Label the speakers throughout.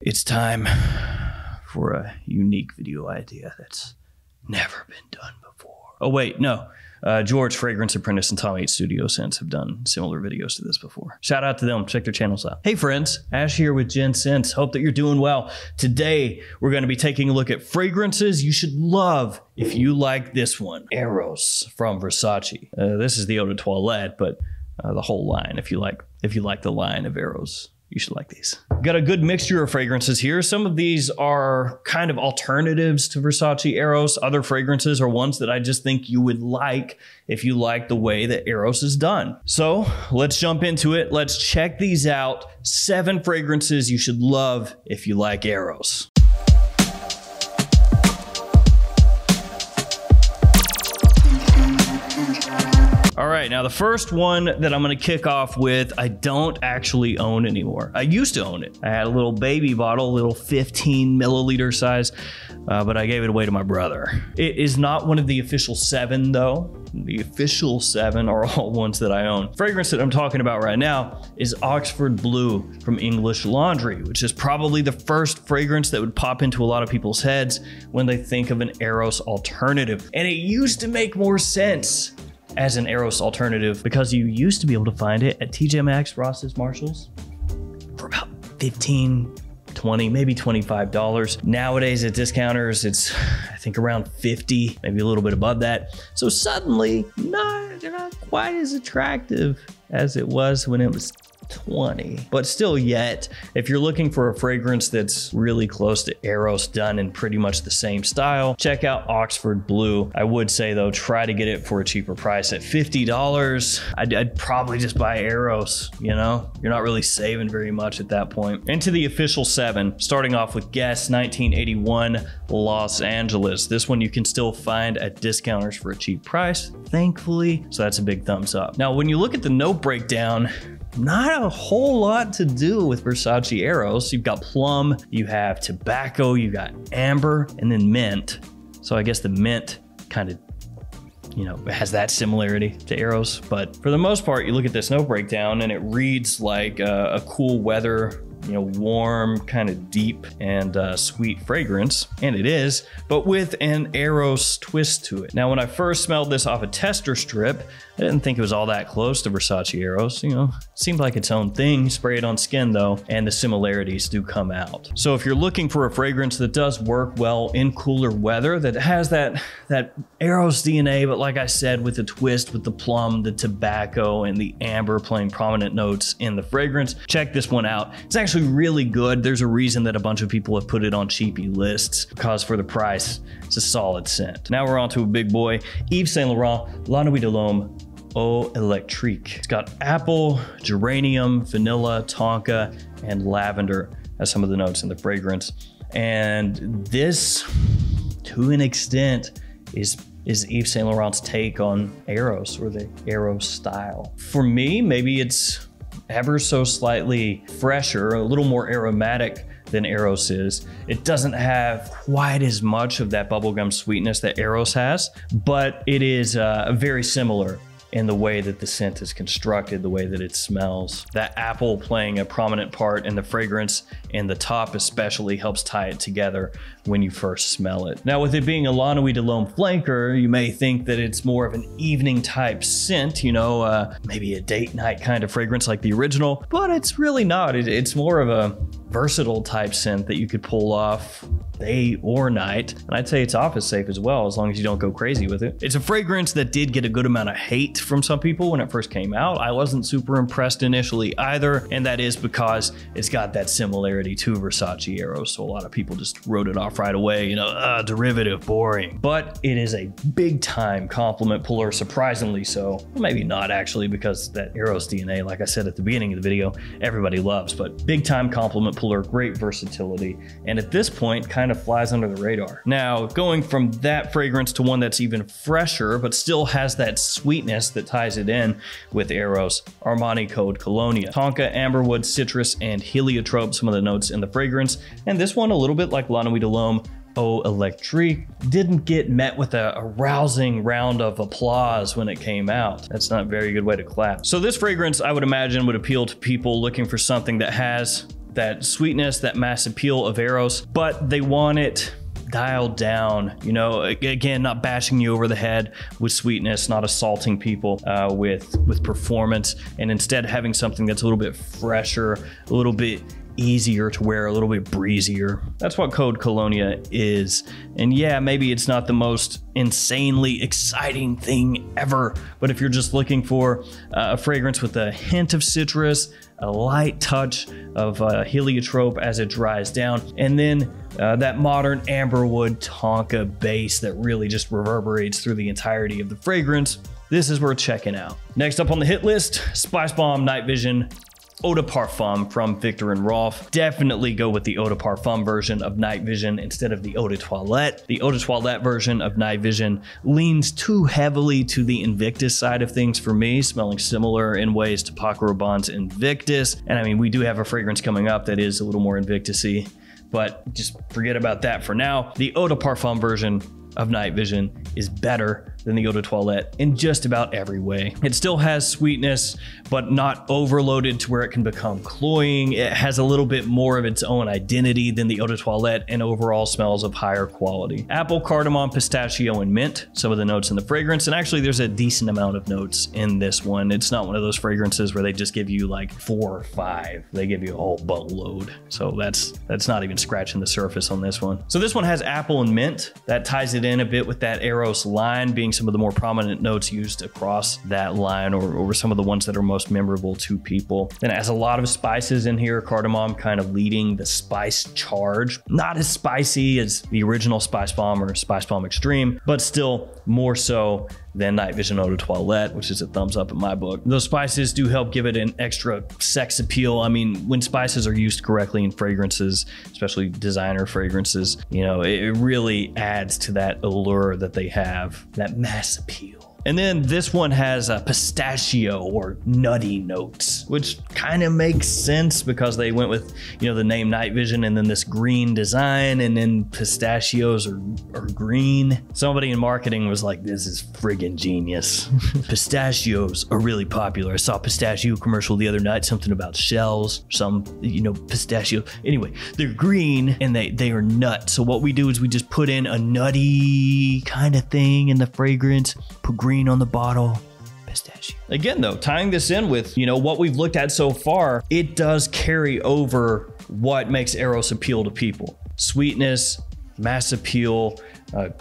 Speaker 1: It's time for a unique video idea that's never been done before. Oh wait, no. George, Fragrance Apprentice, and Tom 8 Studio Scents have done similar videos to this before. Shout out to them. Check their channels out. Hey friends, Ash here with Gents. Hope that you're doing well. Today, we're going to be taking a look at fragrances you should love if you like this one. Eros from Versace. This is the eau de toilette, but the whole line. If you like the line of Eros, you should like these. Got a good mixture of fragrances here. Some of these are kind of alternatives to Versace Eros. Other fragrances are ones that I just think you would like if you like the way that Eros is done. So let's jump into it. Let's check these out. 7 fragrances you should love if you like Eros. All right, now the first one that I'm gonna kick off with, I don't actually own anymore. I used to own it. I had a little baby bottle, a little 15 milliliter size, but I gave it away to my brother. It is not one of the official 7 though. The official 7 are all ones that I own. Fragrance that I'm talking about right now is Oxford Blue from English Laundry, which is probably the first fragrance that would pop into a lot of people's heads when they think of an Eros alternative. And it used to make more sense as an Eros alternative because you used to be able to find it at TJ Maxx, Ross's, Marshall's for about 15, 20, maybe $25. Nowadays at discounters, it's I think around 50, maybe a little bit above that. So suddenly, they're not quite as attractive as it was when it was 20. But still yet, if you're looking for a fragrance that's really close to Eros done in pretty much the same style, check out Oxford Blue. I would say though, try to get it for a cheaper price. At $50, I'd probably just buy Eros, you know? You're not really saving very much at that point. Into the official 7, starting off with Guess 1981 Los Angeles. This one you can still find at discounters for a cheap price, thankfully. So that's a big thumbs up. Now, when you look at the note breakdown, not a whole lot to do with Versace Eros. You've got plum, you have tobacco, you got amber, and then mint. So I guess the mint kind of, you know, has that similarity to Eros. But for the most part, you look at this note breakdown and it reads like a cool weather, you know, warm, kind of deep and sweet fragrance. And it is, but with an Eros twist to it. Now, when I first smelled this off a tester strip, I didn't think it was all that close to Versace Eros. You know, it seemed like its own thing. Spray it on skin though, and the similarities do come out. So if you're looking for a fragrance that does work well in cooler weather, that has that Eros DNA, but like I said, with the twist, with the plum, the tobacco, and the amber playing prominent notes in the fragrance, check this one out. It's actually really good. There's a reason that a bunch of people have put it on cheapy lists, because for the price, it's a solid scent. Now we're on to a big boy, Yves Saint Laurent La Nuit de l'Homme Eau Electrique. It's got apple, geranium, vanilla, tonka, and lavender as some of the notes in the fragrance. And this, to an extent, is Yves Saint Laurent's take on Eros, or the Eros style. For me, maybe it's ever so slightly fresher, a little more aromatic than Eros is. It doesn't have quite as much of that bubblegum sweetness that Eros has, but it is very similar in the way that the scent is constructed, the way that it smells. That apple playing a prominent part in the fragrance, and the top especially helps tie it together when you first smell it. Now, with it being a La Nuit de l'Homme flanker, you may think that it's more of an evening type scent, you know, maybe a date night kind of fragrance like the original, but it's really not. It's more of a versatile type scent that you could pull off day or night. And I'd say it's office safe as well, as long as you don't go crazy with it. It's a fragrance that did get a good amount of hate from some people when it first came out. I wasn't super impressed initially either, and that is because it's got that similarity to Versace Eros, so a lot of people just wrote it off right away, you know, derivative, boring. But it is a big time compliment puller, surprisingly so. Well, maybe not actually, because that Eros DNA, like I said at the beginning of the video, everybody loves, but big time compliment puller, great versatility, and at this point kind of flies under the radar. Now, going from that fragrance to one that's even fresher, but still has that sweetness that ties it in with Eros, Armani Code Colonia. Tonka, amberwood, citrus, and heliotrope, some of the notes in the fragrance, and this one a little bit like La Nuit de l'Homme Eau Electrique didn't get met with a rousing round of applause when it came out. That's not a very good way to clap. So this fragrance, I would imagine, would appeal to people looking for something that has that sweetness, that mass appeal of Eros, but they want it dialed down, you know, again, not bashing you over the head with sweetness, not assaulting people with performance, and instead having something that's a little bit fresher, a little bit easier to wear, a little bit breezier. That's what Code Colonia is. And yeah, maybe it's not the most insanely exciting thing ever, but if you're just looking for a fragrance with a hint of citrus, a light touch of heliotrope as it dries down, and then that modern amberwood tonka base that really just reverberates through the entirety of the fragrance, this is worth checking out. Next up on the hit list, Spice Bomb Night Vision Eau de Parfum from Viktor and Rolf. Definitely go with the Eau de Parfum version of Night Vision instead of the Eau de Toilette. The Eau de Toilette version of Night Vision leans too heavily to the Invictus side of things for me, smelling similar in ways to Paco Rabanne's Invictus. And I mean, we do have a fragrance coming up that is a little more Invictus-y, but just forget about that for now. The Eau de Parfum version of Night Vision is better than the Eau de Toilette in just about every way. It still has sweetness, but not overloaded to where it can become cloying. It has a little bit more of its own identity than the Eau de Toilette, and overall smells of higher quality. Apple, cardamom, pistachio, and mint, some of the notes in the fragrance. And actually there's a decent amount of notes in this one. It's not one of those fragrances where they just give you like 4 or 5. They give you a whole boatload. So that's not even scratching the surface on this one. So this one has apple and mint. That ties it in a bit with that Eros line being some of the more prominent notes used across that line, or some of the ones that are most memorable to people. Then it has a lot of spices in here, cardamom kind of leading the spice charge. Not as spicy as the original Spice Bomb or Spice Bomb Extreme, but still more so than Night Vision Eau de Toilette, which is a thumbs up in my book. Those spices do help give it an extra sex appeal. I mean, when spices are used correctly in fragrances, especially designer fragrances, you know, it really adds to that allure that they have, that mass appeal. And then this one has a pistachio or nutty notes, which kind of makes sense because they went with, you know, the name Night Vision and then this green design, and then pistachios are green. Somebody in marketing was like, this is friggin' genius. Pistachios are really popular. I saw a pistachio commercial the other night, something about shells, some, you know, pistachio. Anyway, they're green and they are nuts. So what we do is we just put in a nutty kind of thing in the fragrance, put green on the bottle, pistachio. Again though, tying this in with, you know, what we've looked at so far, it does carry over what makes Eros appeal to people. Sweetness, mass appeal,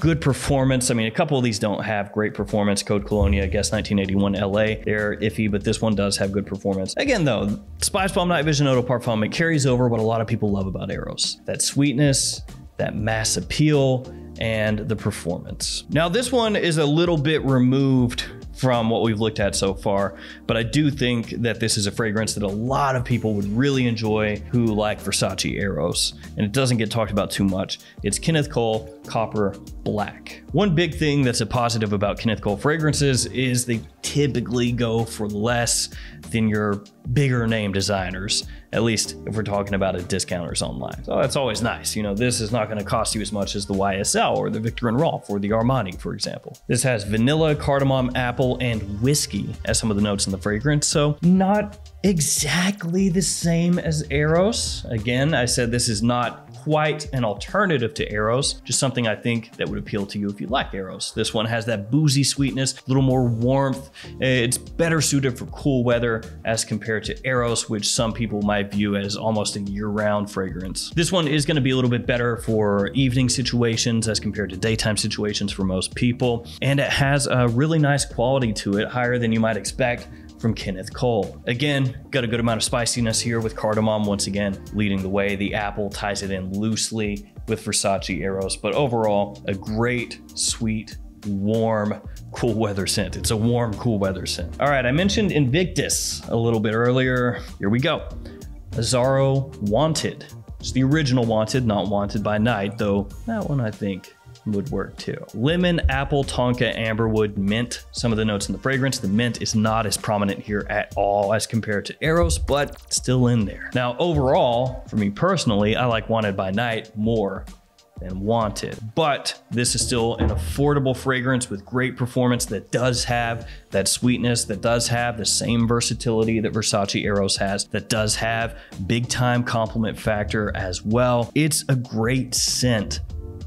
Speaker 1: good performance. I mean, a couple of these don't have great performance. Code Colonia, I guess 1981 LA, they're iffy, but this one does have good performance. Again though, Spice Bomb Night Vision Eau de Parfum, it carries over what a lot of people love about Eros. That sweetness, that mass appeal, and the performance. Now this one is a little bit removed from what we've looked at so far, but I do think that this is a fragrance that a lot of people would really enjoy who like Versace Eros, and it doesn't get talked about too much. It's Kenneth Cole Copper Black. One big thing that's a positive about Kenneth Cole fragrances is they typically go for less than your bigger name designers, at least if we're talking about at discounters online. So that's always nice. You know, this is not going to cost you as much as the YSL or the Viktor and Rolf or the Armani, for example. This has vanilla, cardamom, apple, and whiskey as some of the notes in the fragrance. So not exactly the same as Eros. Again, I said this is not quite an alternative to Eros, just something I think that would appeal to you if you like Eros. This one has that boozy sweetness, a little more warmth. It's better suited for cool weather as compared to Eros, which some people might view as almost a year-round fragrance. This one is going to be a little bit better for evening situations as compared to daytime situations for most people, and it has a really nice quality to it, higher than you might expect from Kenneth Cole. Again, got a good amount of spiciness here with cardamom once again leading the way. The apple ties it in loosely with Versace Eros, but overall a great, sweet, warm, cool weather scent. It's a warm, cool weather scent. All right, I mentioned Invictus a little bit earlier. Here we go. Azaro Wanted. It's the original Wanted, not Wanted by Night, though that one I think would work too. Lemon, apple, tonka, amberwood, mint. Some of the notes in the fragrance. The mint is not as prominent here at all as compared to Eros, but still in there. Now, overall, for me personally, I like Wanted by Night more than Wanted. But this is still an affordable fragrance with great performance that does have that sweetness, that does have the same versatility that Versace Eros has, that does have big time compliment factor as well. It's a great scent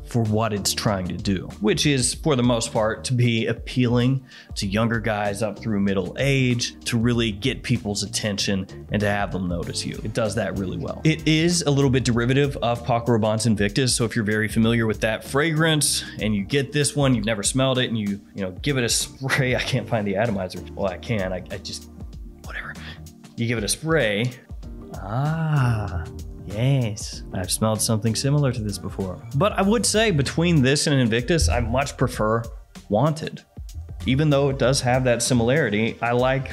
Speaker 1: for what it's trying to do, which is for the most part to be appealing to younger guys up through middle age, to really get people's attention and to have them notice you. It does that really well. It is a little bit derivative of Paco Rabanne's Invictus, so if you're very familiar with that fragrance and you get this one, you've never smelled it, and you give it a spray. I can't find the atomizer. Well, I can. I just whatever. You give it a spray. Yes, I've smelled something similar to this before. But I would say between this and Invictus, I much prefer Wanted. Even though it does have that similarity, I like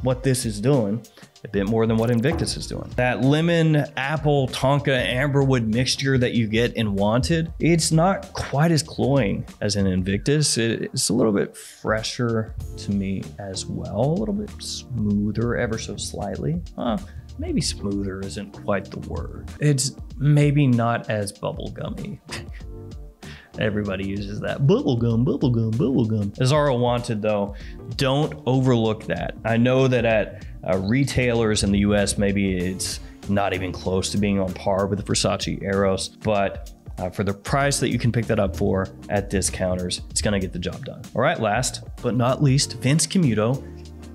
Speaker 1: what this is doing a bit more than what Invictus is doing. That lemon, apple, tonka, amberwood mixture that you get in Wanted, it's not quite as cloying as in Invictus. It's a little bit fresher to me as well, a little bit smoother ever so slightly. Maybe smoother isn't quite the word. It's maybe not as bubblegummy. Everybody uses that. Bubblegum, bubblegum, bubblegum. Azaro Wanted though, don't overlook that. I know that at retailers in the US, maybe it's not even close to being on par with the Versace Eros, but for the price that you can pick that up for at discounters, it's gonna get the job done. All right, last but not least, Vince Camuto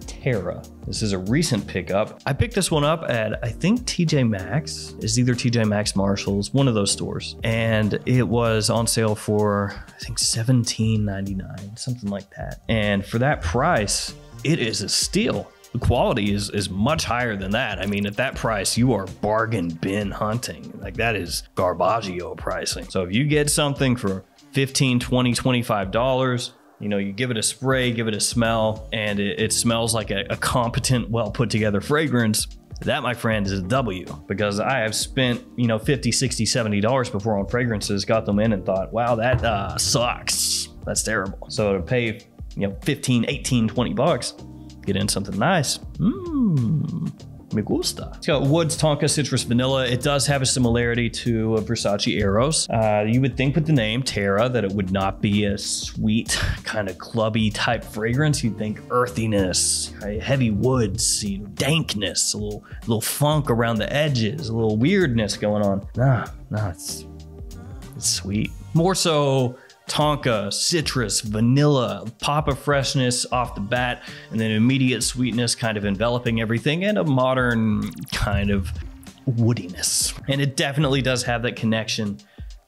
Speaker 1: Terra. This is a recent pickup. I picked this one up at, I think TJ Maxx. It's either TJ Maxx, Marshalls, one of those stores. And it was on sale for, I think $17.99, something like that. And for that price, it is a steal. The quality is much higher than that. I mean, at that price, you are bargain bin hunting. Like, that is Garbaggio pricing. So if you get something for $15, $20, $25, you give it a spray, give it a smell, and it smells like a competent, well put together fragrance. That, my friend, is a W, because I have spent, $50, $60, $70 before on fragrances, got them in and thought, wow, that sucks. That's terrible. So to pay, 15, 18, 20 bucks, get in something nice. Me gusta. It's got woods, tonka, citrus, vanilla. It does have a similarity to a Versace Eros. You would think with the name Terra that it would not be a sweet, kind of clubby type fragrance. You'd think earthiness, heavy woods, dankness, a little funk around the edges, a little weirdness going on. Nah, it's sweet. More so tonka, citrus, vanilla, pop of freshness off the bat, and then immediate sweetness kind of enveloping everything, and a modern kind of woodiness. And it definitely does have that connection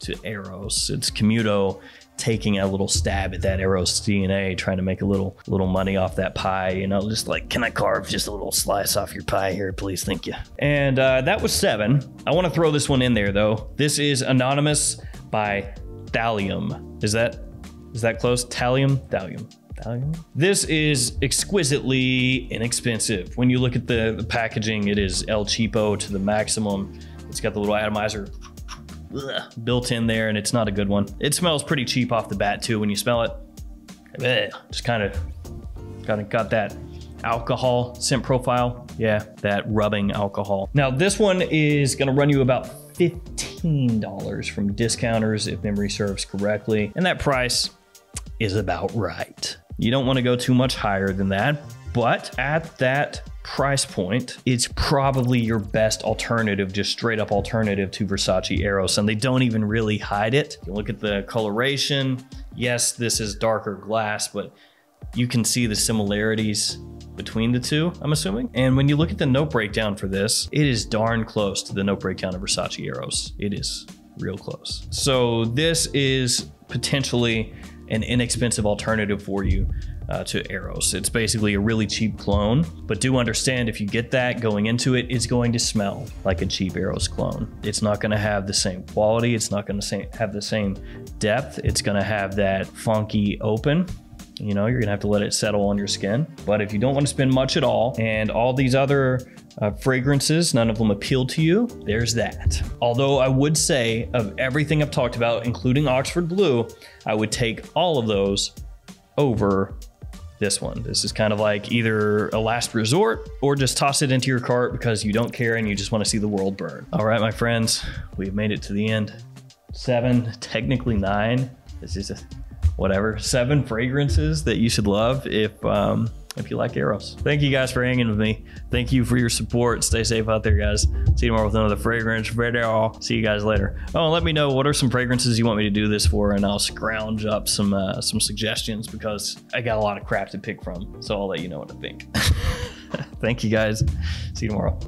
Speaker 1: to Eros. It's Camuto taking a little stab at that Eros DNA, trying to make a little money off that pie, just like, can I carve just a little slice off your pie here, please? Thank you. And that was 7. I want to throw this one in there though. This is Anonymous by Thallium. Is that close? Thallium? This is exquisitely inexpensive. When you look at the packaging, it is El Cheapo to the maximum. It's got the little atomizer built in there, and it's not a good one. It smells pretty cheap off the bat too when you smell it. Just kind of got that alcohol scent profile. Yeah, that rubbing alcohol. Now this one is gonna run you about $15 from discounters if memory serves correctly, and that price is about right. You don't want to go too much higher than that, but at that price point, it's probably your best alternative, just straight up alternative to Versace Eros, and they don't even really hide it. You look at the coloration. Yes, this is darker glass, but you can see the similarities between the two, I'm assuming. And when you look at the note breakdown for this, it is darn close to the note breakdown of Versace Eros. It is real close. So this is potentially an inexpensive alternative for you to Eros. It's basically a really cheap clone, but do understand if you get that going into it, it's going to smell like a cheap Eros clone. It's not going to have the same quality. It's not going to have the same depth. It's going to have that funky open. You're gonna have to let it settle on your skin. But if you don't want to spend much at all, and all these other fragrances, none of them appeal to you, there's that. Although I would say, of everything I've talked about, including Oxford Blue, I would take all of those over this one. This is kind of like either a last resort or just toss it into your cart because you don't care and you just want to see the world burn. All right, my friends, we've made it to the end. 7, technically 9. It's just whatever. 7 fragrances that you should love if you like Eros. Thank you guys for hanging with me. Thank you for your support. Stay safe out there, guys. See you tomorrow with another fragrance video. See you guys later. Oh, and let me know what are some fragrances you want me to do this for, and I'll scrounge up some suggestions because I got a lot of crap to pick from. So I'll let you know what I think. Thank you guys. See you tomorrow.